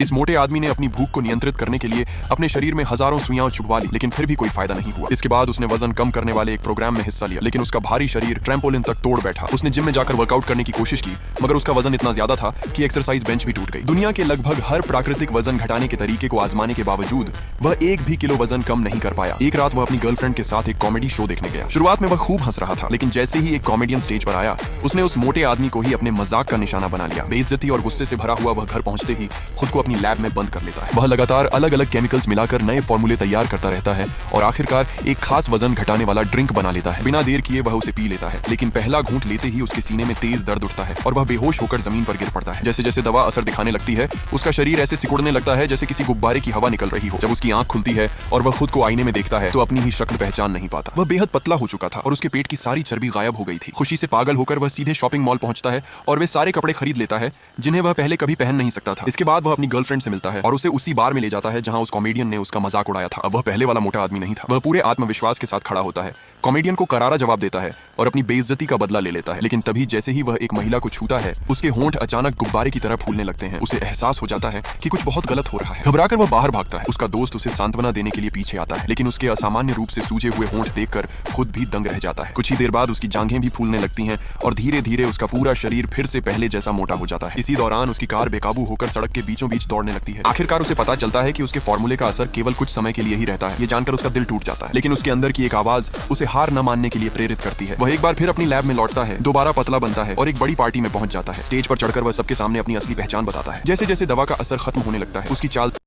इस मोटे आदमी ने अपनी भूख को नियंत्रित करने के लिए अपने शरीर में हजारों सुइयां चुभवा ली, लेकिन फिर भी कोई फायदा नहीं हुआ। इसके बाद उसने वजन कम करने वाले एक प्रोग्राम में हिस्सा लिया, लेकिन उसका भारी शरीर ट्रैम्पोलिन तक तोड़ बैठा। उसने जिम में जाकर वर्कआउट करने की कोशिश की, मगर उसका वजन इतना ज्यादा था कि एक्सरसाइज बेंच भी टूट गई। दुनिया के लगभग हर प्राकृतिक वजन घटाने के तरीके को आजमाने के बावजूद वह एक भी किलो वजन कम नहीं कर पाया। एक रात वह अपनी गर्लफ्रेंड के साथ एक कॉमेडी शो देखने गया। शुरुआत में वह खूब हंस रहा था, लेकिन जैसे ही एक कॉमेडियन स्टेज पर आया, उसने उस मोटे आदमी को ही अपने मजाक का निशाना बना लिया। बेइज्जती और गुस्से से भरा हुआ वह घर पहुंचते ही खुद को अपनी लैब में बंद कर लेता है। वह लगातार अलग अलग केमिकल्स मिलाकर नए फॉर्मूले तैयार करता रहता है और आखिरकार एक खास वजन घटाने वाला ड्रिंक बना लेता है। बिना देर किए वह उसे पी लेता है, लेकिन पहला घूंट लेते ही उसके सीने में तेज दर्द उठता है और वह बेहोश होकर जमीन पर गिर पड़ता है। जैसे जैसे दवा असर दिखाने लगती है, उसका शरीर ऐसे सिकुड़ने लगता है जैसे किसी गुब्बारे की हवा निकल रही हो। जब उसकी आंख खुलती है और वह खुद को आईने में देखता है तो अपनी ही शक्ल पहचान नहीं पाता। वह बेहद पतला हो चुका था और उसके पेट की सारी चर्बी गायब हो गई थी। खुशी से पागल होकर वह सीधे शॉपिंग मॉल पहुंचता है और वे सारे कपड़े खरीद लेता है जिन्हें वह पहले कभी पहन नहीं सकता था। इसके बाद वह अपनी गर्लफ्रेंड से मिलता है और उसे उसी बार में ले जाता है जहां उस कॉमेडियन ने उसका मजाक उड़ाया था। अब वह पहले वाला मोटा आदमी नहीं था। वह पूरे आत्मविश्वास के साथ खड़ा होता है, कॉमेडियन को करारा जवाब देता है और अपनी बेइज्जती का बदला ले लेता है। लेकिन तभी जैसे ही वह एक महिला को छूता है, उसके होंठ अचानक गुब्बारे की तरह फूलने लगते हैं। उसे एहसास हो जाता है कि कुछ बहुत गलत हो रहा है। घबराकर वह बाहर भागता है। उसका दोस्त उसे सांत्वना देने के लिए पीछे आता है, लेकिन उसके असामान्य रूप से सूजे हुए होंठ देखकर खुद भी दंग रह जाता है। कुछ ही देर बाद उसकी जांघें भी फूलने लगती हैं और धीरे धीरे उसका पूरा शरीर फिर से पहले जैसा मोटा हो जाता है। इसी दौरान उसकी कार बेकाबू होकर सड़क के बीचों बीच दौड़ने लगती है। आखिरकार उसे पता चलता है कि उसके फॉर्मूले का असर केवल कुछ समय के लिए ही रहता है। ये जानकर उसका दिल टूट जाता है, लेकिन उसके अंदर की एक आवाज उसे हार न मानने के लिए प्रेरित करती है। वह एक बार फिर अपनी लैब में लौटता है, दोबारा पतला बनता है और एक बड़ी पार्टी में पहुंच जाता है। स्टेज पर चढ़कर वह सबके सामने अपनी असली पहचान बताता है। जैसे जैसे दवा का असर खत्म होने लगता है, उसकी चाल